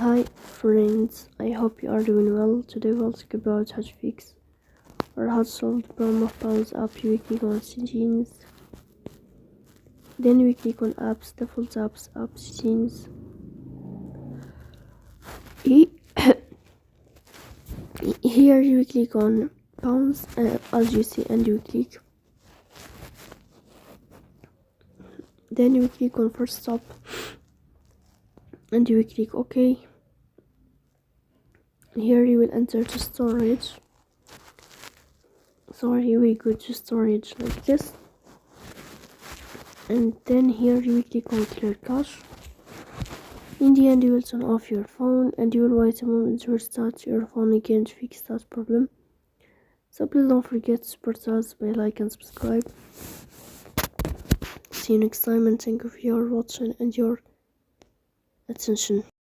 Hi friends, I hope you are doing well. Today we'll talk about how to fix or how to solve the problem of Pawns.App. We click on settings, then we click on apps, default apps, app settings. Here you click on Pawns as you see, and you click. Then you click on first stop and you click OK. Here you will enter to storage. So here we go to storage like this, and then here you will click on clear cache. In the end you will turn off your phone and you will wait a moment to restart your phone again to fix that problem. So please don't forget to support us by like and subscribe. See you next time, and thank you for your watching and your attention.